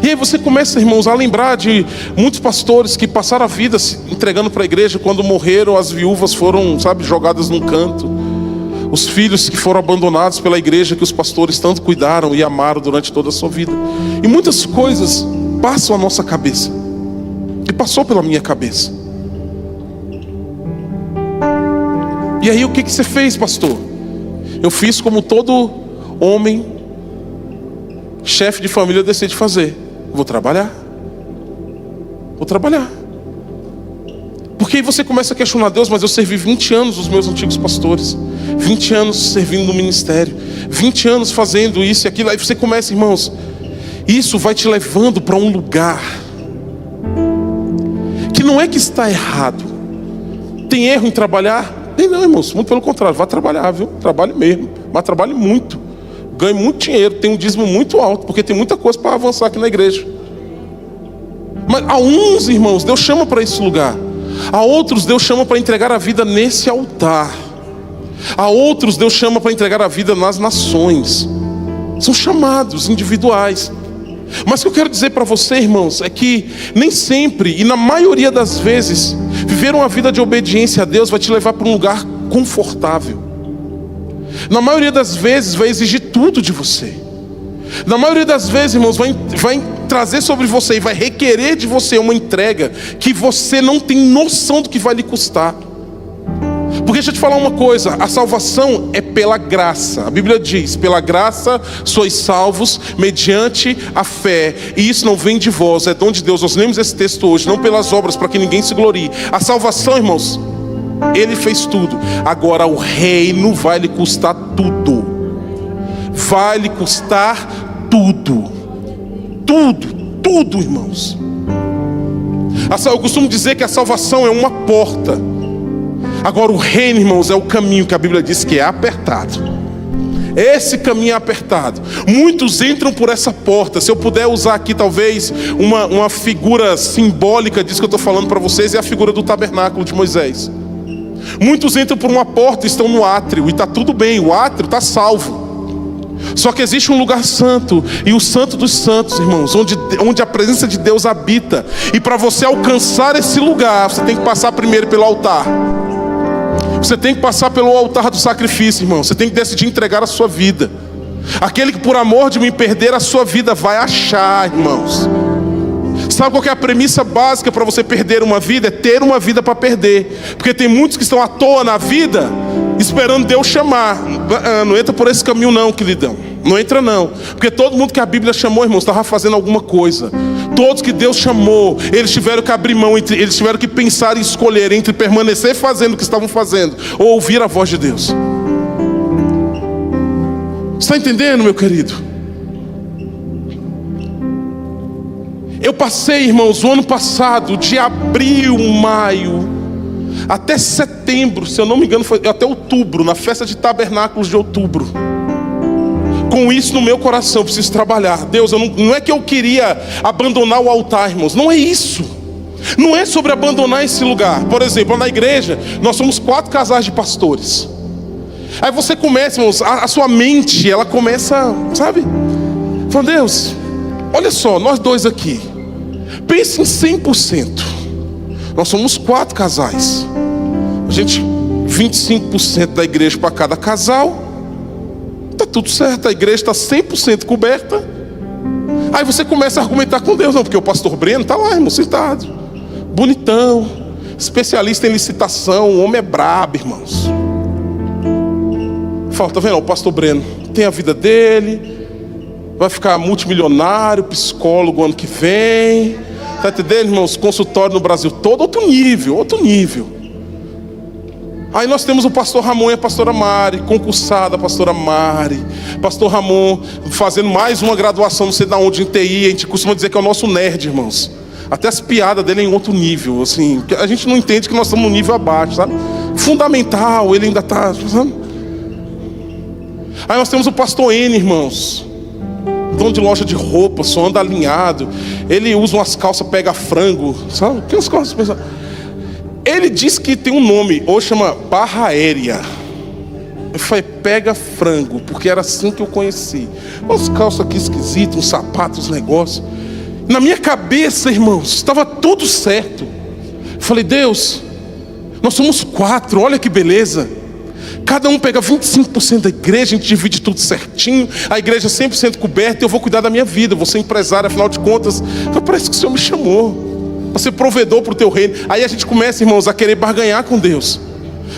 E aí você começa, irmãos, a lembrar de muitos pastores que passaram a vida se entregando para a igreja. Quando morreram, as viúvas foram, jogadas num canto. Os filhos que foram abandonados pela igreja, que os pastores tanto cuidaram e amaram durante toda a sua vida. E muitas coisas passam a nossa cabeça. E passou pela minha cabeça. E aí o que você fez, pastor? Eu fiz como todo homem, chefe de família, decide fazer. Vou trabalhar. Porque aí você começa a questionar Deus, mas eu servi 20 anos os meus antigos pastores, 20 anos servindo no ministério, 20 anos fazendo isso e aquilo. Aí você começa, irmãos, isso vai te levando para um lugar que não é que está errado. Tem erro em trabalhar? Tem não, irmãos, muito pelo contrário, vá trabalhar, viu? Trabalhe mesmo, mas trabalhe muito. Ganhe muito dinheiro, tem um dízimo muito alto, porque tem muita coisa para avançar aqui na igreja. Mas a uns, irmãos, Deus chama para esse lugar. A outros Deus chama para entregar a vida nesse altar. A outros Deus chama para entregar a vida nas nações. São chamados individuais. Mas o que eu quero dizer para você, irmãos, é que nem sempre, e na maioria das vezes, viver uma vida de obediência a Deus vai te levar para um lugar confortável. Na maioria das vezes vai exigir tudo de você. Na maioria das vezes, irmãos, vai trazer sobre você e vai requerer de você uma entrega que você não tem noção do que vai lhe custar. Porque deixa eu te falar uma coisa, a salvação é pela graça. A Bíblia diz, pela graça sois salvos mediante a fé. E isso não vem de vós, é dom de Deus. Nós lemos esse texto hoje, não pelas obras, para que ninguém se glorie. A salvação, irmãos, Ele fez tudo. Agora o reino vai lhe custar tudo. Vai lhe custar tudo. Tudo, irmãos. Eu costumo dizer que a salvação é uma porta. Agora o reino, irmãos, é o caminho que a Bíblia diz que é apertado. Esse caminho é apertado. Muitos entram por essa porta. Se eu puder usar aqui talvez uma figura simbólica disso que eu estou falando para vocês, é a figura do tabernáculo de Moisés. Muitos entram por uma porta e estão no átrio, e está tudo bem, o átrio está salvo. Só que existe um lugar santo, e o santo dos santos, irmãos, onde a presença de Deus habita. E para você alcançar esse lugar, você tem que passar primeiro pelo altar. Você tem que passar pelo altar do sacrifício, irmão. Você tem que decidir entregar a sua vida. Aquele que por amor de mim perder a sua vida vai achar, irmãos. Sabe qual que é a premissa básica para você perder uma vida? É ter uma vida para perder. Porque tem muitos que estão à toa na vida, esperando Deus chamar. Não entra por esse caminho não, queridão. Não entra não. Porque todo mundo que a Bíblia chamou, irmãos, estava fazendo alguma coisa. Todos que Deus chamou, eles tiveram que abrir mão, eles tiveram que pensar e escolher entre permanecer fazendo o que estavam fazendo, ou ouvir a voz de Deus. Está entendendo, meu querido? Eu passei, irmãos, o ano passado, de abril, maio, até setembro, se eu não me engano, foi até outubro, na festa de tabernáculos de outubro, com isso no meu coração. Eu preciso trabalhar. Deus, não é que eu queria abandonar o altar, irmãos. Não é isso. Não é sobre abandonar esse lugar. Por exemplo, na igreja, nós somos 4 casais de pastores. Aí você começa, irmãos, a sua mente, ela começa, sabe? Falando, Deus, olha só, nós 2 aqui. Pense em 100%. Nós somos 4 casais. A gente, 25% da igreja para cada casal. Está tudo certo, a igreja está 100% coberta. Aí você começa a argumentar com Deus. Não, porque o pastor Breno está lá, irmão, sentado, bonitão, especialista em licitação. O homem é brabo, irmãos. Fala, tá vendo? O pastor Breno tem a vida dele, vai ficar multimilionário, psicólogo ano que vem. Está entendendo, irmãos? Consultório no Brasil todo, outro nível. Aí nós temos o pastor Ramon e a pastora Mari, concursada a pastora Mari. Pastor Ramon fazendo mais uma graduação, não sei de onde, em TI. A gente costuma dizer que é o nosso nerd, irmãos. Até as piadas dele é em outro nível, assim. A gente não entende que nós estamos no nível abaixo, sabe? Fundamental, ele ainda está, sabe? Aí nós temos o pastor N, irmãos, dono de loja de roupa, só anda alinhado. Ele usa umas calças pega frango, sabe? Que as calças pessoal. Ele diz que tem um nome, hoje chama barra aérea. Eu falei, pega frango, porque era assim que eu conheci. Umas calças aqui esquisitas, uns sapatos, uns negócios. Na minha cabeça, irmãos, estava tudo certo. Eu falei, Deus, nós somos 4, olha que beleza. Cada um pega 25% da igreja, a gente divide tudo certinho. A igreja 100% coberta, eu vou cuidar da minha vida, eu vou ser empresário, afinal de contas. Então, parece que o Senhor me chamou para ser provedor para o teu reino. Aí a gente começa, irmãos, a querer barganhar com Deus.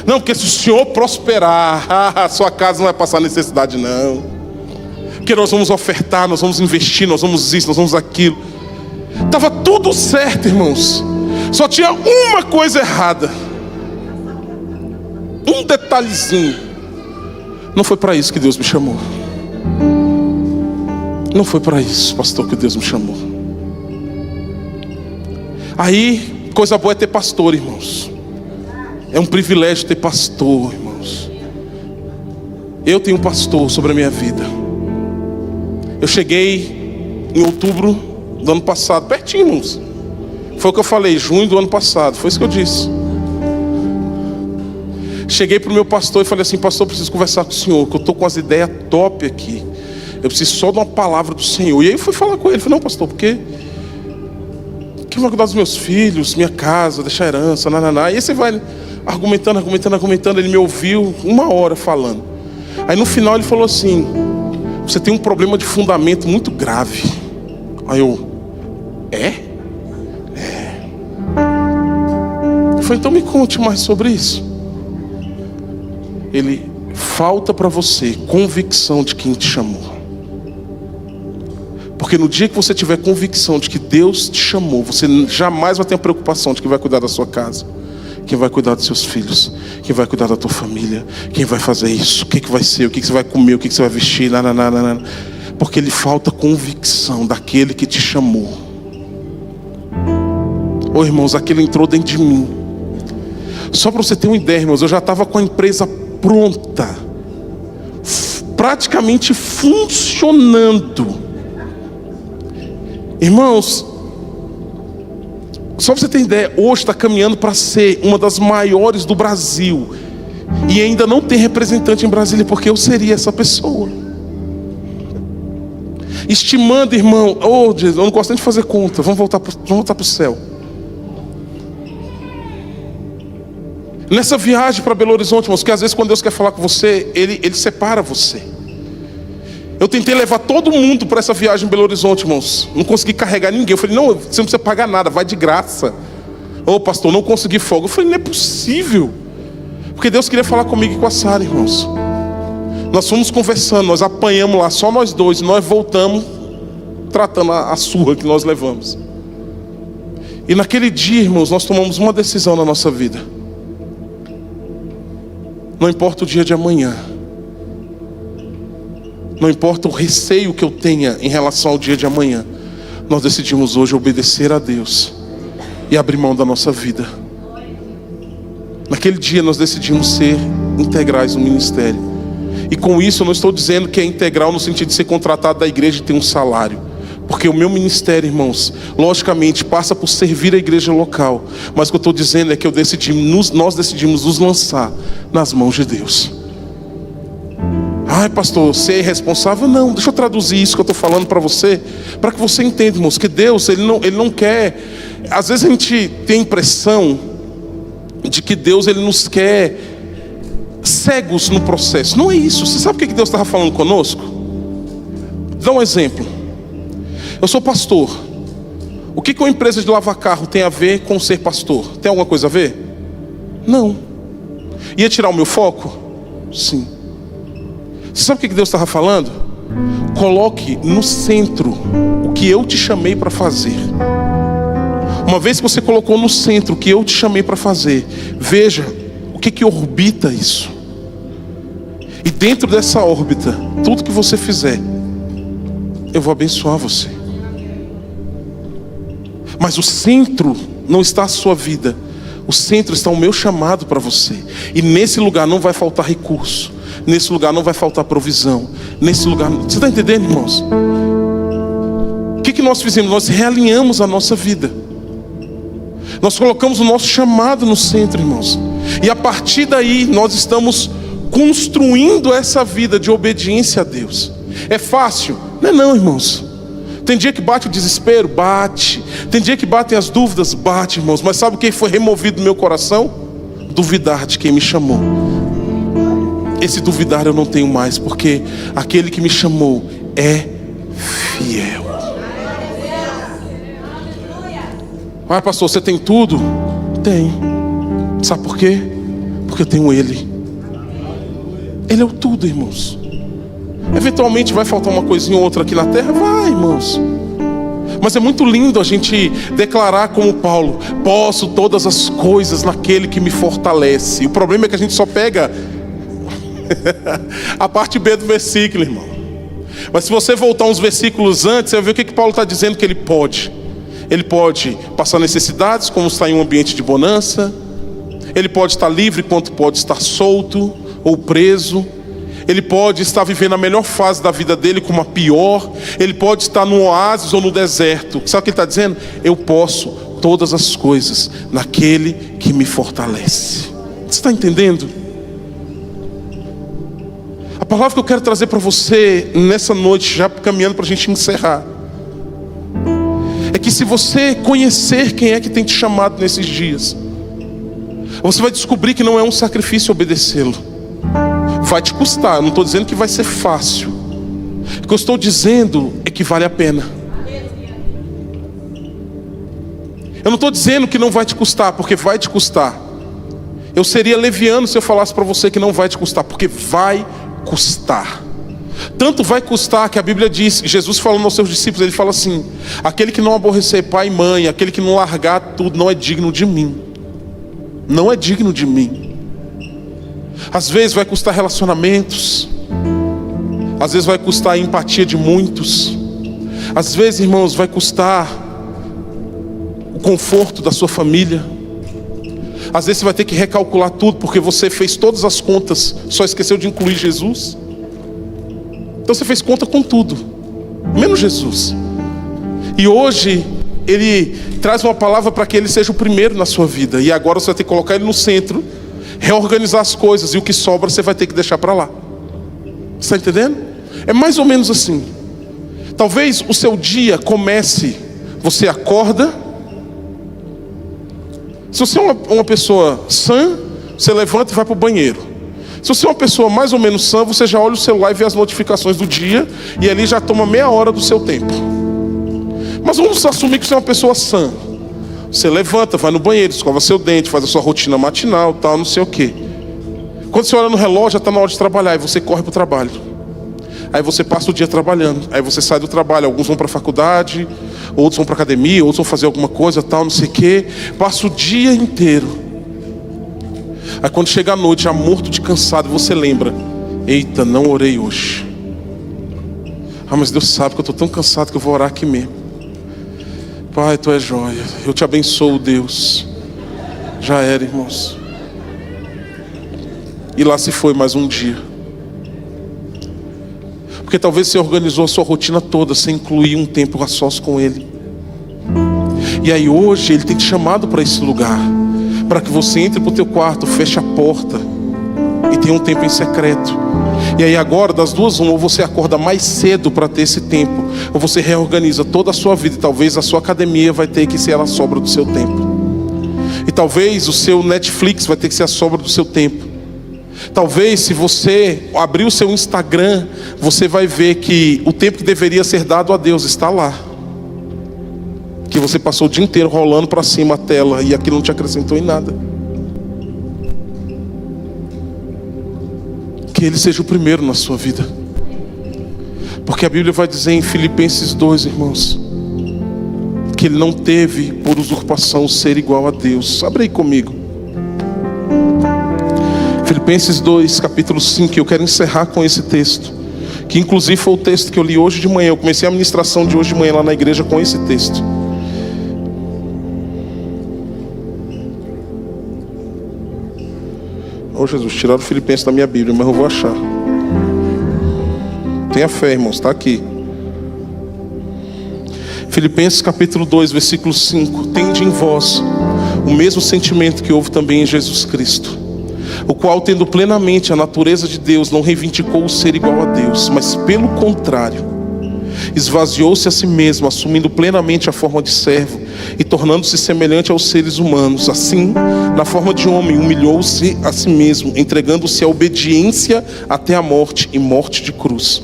Não, porque se o Senhor prosperar, a sua casa não vai passar necessidade, não. Porque nós vamos ofertar, nós vamos investir, nós vamos isso, nós vamos aquilo. Estava tudo certo, irmãos. Só tinha uma coisa errada. Um detalhezinho. Não foi para isso que Deus me chamou. Não foi para isso, pastor, que Deus me chamou. Aí, coisa boa é ter pastor, irmãos. É um privilégio ter pastor, irmãos. Eu tenho um pastor sobre a minha vida. Eu cheguei em outubro do ano passado, pertinho, irmãos. Foi o que eu falei, junho do ano passado. Foi isso que eu disse. Cheguei para o meu pastor e falei assim, pastor, eu preciso conversar com o senhor, que eu estou com as ideias top aqui. Eu preciso só de uma palavra do Senhor. E aí eu fui falar com ele. Falei, não, pastor, porque eu vou cuidar dos meus filhos, minha casa, deixar herança, nananá. E aí você vai argumentando. Ele me ouviu 1 hora falando. Aí no final ele falou assim, você tem um problema de fundamento muito grave. Aí eu, Eu falei, então me conte mais sobre isso. falta para você convicção de quem te chamou. Porque no dia que você tiver convicção de que Deus te chamou, você jamais vai ter a preocupação de quem vai cuidar da sua casa, quem vai cuidar dos seus filhos, quem vai cuidar da tua família, quem vai fazer isso, o que vai ser, o que você vai comer, o que você vai vestir, porque lhe falta convicção daquele que te chamou. Ô irmãos, aquele entrou dentro de mim. Só para você ter uma ideia, irmãos, eu já estava com a empresa pronta, praticamente funcionando. Irmãos, só para você ter ideia, hoje está caminhando para ser uma das maiores do Brasil. E ainda não tem representante em Brasília, porque eu seria essa pessoa. Estimando, irmão, Jesus, eu não gosto nem de fazer conta. Vamos voltar para o céu. Nessa viagem para Belo Horizonte, irmãos, que às vezes quando Deus quer falar com você, Ele separa você. Eu tentei levar todo mundo para essa viagem em Belo Horizonte, irmãos. Não consegui carregar ninguém. Eu falei, não, você não precisa pagar nada, vai de graça. Ô pastor, não consegui folga. Eu falei, não é possível. Porque Deus queria falar comigo e com a Sara, irmãos. Nós fomos conversando, nós apanhamos lá, só nós dois. E nós voltamos tratando a surra que nós levamos. E naquele dia, irmãos, nós tomamos uma decisão na nossa vida. Não importa o dia de amanhã, não importa o receio que eu tenha em relação ao dia de amanhã, nós decidimos hoje obedecer a Deus e abrir mão da nossa vida. Naquele dia nós decidimos ser integrais no ministério. E com isso eu não estou dizendo que é integral no sentido de ser contratado da igreja e ter um salário. Porque o meu ministério, irmãos, logicamente passa por servir a igreja local. Mas o que eu estou dizendo é que nós decidimos nos lançar nas mãos de Deus. Ai pastor, você é irresponsável? Não, deixa eu traduzir isso que eu estou falando para você, para que você entenda, irmãos, que Deus, Ele não quer. Às vezes a gente tem a impressão de que Deus, Ele nos quer cegos no processo. Não é isso. Você sabe o que Deus estava falando conosco? Dá um exemplo. Eu sou pastor. O que uma empresa de lavar carro tem a ver com ser pastor? Tem alguma coisa a ver? Não. Ia tirar o meu foco? Sim. Você sabe o que Deus estava falando? Coloque no centro o que eu te chamei para fazer. Uma vez que você colocou no centro o que eu te chamei para fazer, veja o que orbita isso. E dentro dessa órbita, tudo que você fizer, eu vou abençoar você. Mas o centro não está a sua vida. O centro está o meu chamado para você. E nesse lugar não vai faltar recurso. Nesse lugar não vai faltar provisão. Nesse lugar... Você está entendendo, irmãos? O que nós fizemos? Nós realinhamos a nossa vida. Nós colocamos o nosso chamado no centro, irmãos. E a partir daí nós estamos construindo essa vida de obediência a Deus. É fácil? Não é não, irmãos. Tem dia que bate o desespero? Bate. Tem dia que batem as dúvidas? Bate, irmãos. Mas sabe o que foi removido do meu coração? Duvidar de quem me chamou. Esse duvidar eu não tenho mais, porque aquele que me chamou é fiel. Ah, pastor, você tem tudo? Tem. Sabe por quê? Porque eu tenho Ele. Ele é o tudo, irmãos. Eventualmente vai faltar uma coisinha ou outra aqui na terra? Vai, irmãos. Mas é muito lindo a gente declarar como Paulo: posso todas as coisas naquele que me fortalece. O problema é que a gente só pega a parte B do versículo, irmão. Mas se você voltar uns versículos antes, você vai ver o que Paulo está dizendo que ele pode. Ele pode passar necessidades, como está em um ambiente de bonança. Ele pode estar livre, quanto pode estar solto ou preso. Ele pode estar vivendo a melhor fase da vida dele como a pior. Ele pode estar no oásis ou no deserto. Sabe o que ele está dizendo? Eu posso todas as coisas naquele que me fortalece. Você está entendendo? A palavra que eu quero trazer para você nessa noite, já caminhando para a gente encerrar, é que se você conhecer quem é que tem te chamado nesses dias, você vai descobrir que não é um sacrifício obedecê-lo. Vai te custar, eu não estou dizendo que vai ser fácil. O que eu estou dizendo é que vale a pena. Eu não estou dizendo que não vai te custar, porque vai te custar. Eu seria leviano se eu falasse para você que não vai te custar, porque vai custar. Tanto vai custar que a Bíblia diz, Jesus falando aos seus discípulos, ele fala assim: aquele que não aborrecer pai e mãe, aquele que não largar tudo, não é digno de mim. Não é digno de mim. Às vezes vai custar relacionamentos, às vezes vai custar a empatia de muitos, às vezes, irmãos, vai custar o conforto da sua família. Às vezes você vai ter que recalcular tudo, porque você fez todas as contas, só esqueceu de incluir Jesus. Então você fez conta com tudo, menos Jesus. E hoje Ele traz uma palavra para que Ele seja o primeiro na sua vida. E agora você vai ter que colocar Ele no centro, reorganizar as coisas, e o que sobra você vai ter que deixar para lá. Você está entendendo? É mais ou menos assim. Talvez o seu dia comece, você acorda. Se você é uma pessoa sã, você levanta e vai para o banheiro. Se você é uma pessoa mais ou menos sã, você já olha o celular e vê as notificações do dia, e ali já toma meia hora do seu tempo. Mas vamos assumir que você é uma pessoa sã. Você levanta, vai no banheiro, escova seu dente, faz a sua rotina matinal, tal, não sei o quê. Quando você olha no relógio, já está na hora de trabalhar, e você corre para o trabalho. Aí você passa o dia trabalhando, aí você sai do trabalho, alguns vão para a faculdade, outros vão para a academia, outros vão fazer alguma coisa, tal, não sei o quê. Passa o dia inteiro. Aí quando chega a noite, já morto de cansado, você lembra: eita, não orei hoje. Ah, mas Deus sabe que eu estou tão cansado que eu vou orar aqui mesmo. Pai, Tu és joia, eu te abençoo, Deus. Já era, irmãos. E lá se foi mais um dia. Porque talvez você organizou a sua rotina toda sem incluir um tempo a sós com Ele. E aí hoje Ele tem te chamado para esse lugar, para que você entre para o teu quarto, feche a porta e tenha um tempo em secreto. E aí agora, das duas uma, ou você acorda mais cedo para ter esse tempo, ou você reorganiza toda a sua vida. E talvez a sua academia vai ter que ser a sobra do seu tempo. E talvez o seu Netflix vai ter que ser a sobra do seu tempo. Talvez se você abrir o seu Instagram, você vai ver que o tempo que deveria ser dado a Deus está lá. Que você passou o dia inteiro rolando para cima a tela e aquilo não te acrescentou em nada. Que Ele seja o primeiro na sua vida. Porque a Bíblia vai dizer em Filipenses 2, irmãos, que Ele não teve por usurpação ser igual a Deus. Abre aí comigo Filipenses 2, capítulo 5. Eu quero encerrar com esse texto, que inclusive foi o texto que eu li hoje de manhã. Eu comecei a ministração de hoje de manhã lá na igreja com esse texto. Oh Jesus, tiraram o Filipenses da minha Bíblia, mas eu vou achar. Tenha fé, irmãos, está aqui. Filipenses capítulo 2, versículo 5. Tende em vós o mesmo sentimento que houve também em Jesus Cristo, o qual, tendo plenamente a natureza de Deus, não reivindicou o ser igual a Deus, mas pelo contrário, esvaziou-se a si mesmo, assumindo plenamente a forma de servo e tornando-se semelhante aos seres humanos. Assim, na forma de homem, humilhou-se a si mesmo, entregando-se à obediência até a morte, e morte de cruz.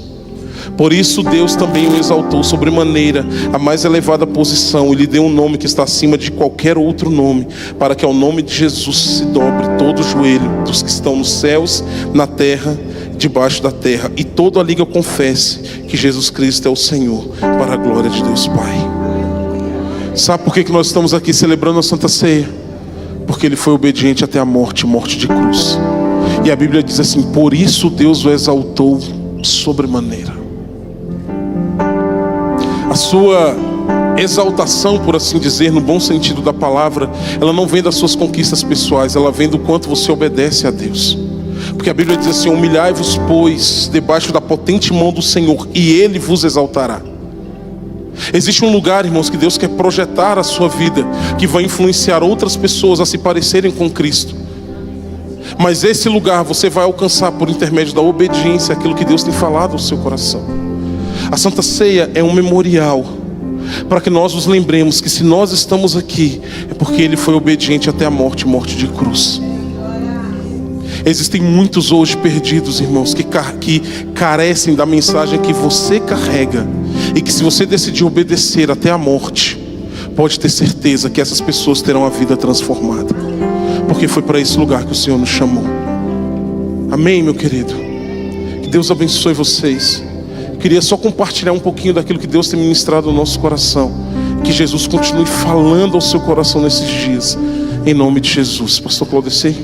Por isso Deus também o exaltou sobremaneira a mais elevada posição, e lhe deu um nome que está acima de qualquer outro nome, para que ao nome de Jesus se dobre todo o joelho dos que estão nos céus, na terra, debaixo da terra, e toda a língua confesse que Jesus Cristo é o Senhor, para a glória de Deus Pai. Sabe por que nós estamos aqui celebrando a Santa Ceia? Porque Ele foi obediente até a morte, morte de cruz. E a Bíblia diz assim: por isso Deus o exaltou sobremaneira. A sua exaltação, por assim dizer, no bom sentido da palavra, ela não vem das suas conquistas pessoais, ela vem do quanto você obedece a Deus. Porque a Bíblia diz assim: humilhai-vos, pois, debaixo da potente mão do Senhor, e Ele vos exaltará. Existe um lugar, irmãos, que Deus quer projetar a sua vida, que vai influenciar outras pessoas a se parecerem com Cristo. Mas esse lugar você vai alcançar por intermédio da obediência àquilo que Deus tem falado ao seu coração. A Santa Ceia é um memorial para que nós nos lembremos que se nós estamos aqui, é porque Ele foi obediente até a morte, morte de cruz. Existem muitos hoje perdidos, irmãos, que carecem da mensagem que você carrega, e que se você decidir obedecer até a morte, pode ter certeza que essas pessoas terão a vida transformada. porque foi para esse lugar que o Senhor nos chamou. Amém, meu querido? Que Deus abençoe vocês. Queria só compartilhar um pouquinho daquilo que Deus tem ministrado no nosso coração. Que Jesus continue falando ao seu coração nesses dias, em nome de Jesus. Pastor Claudecir.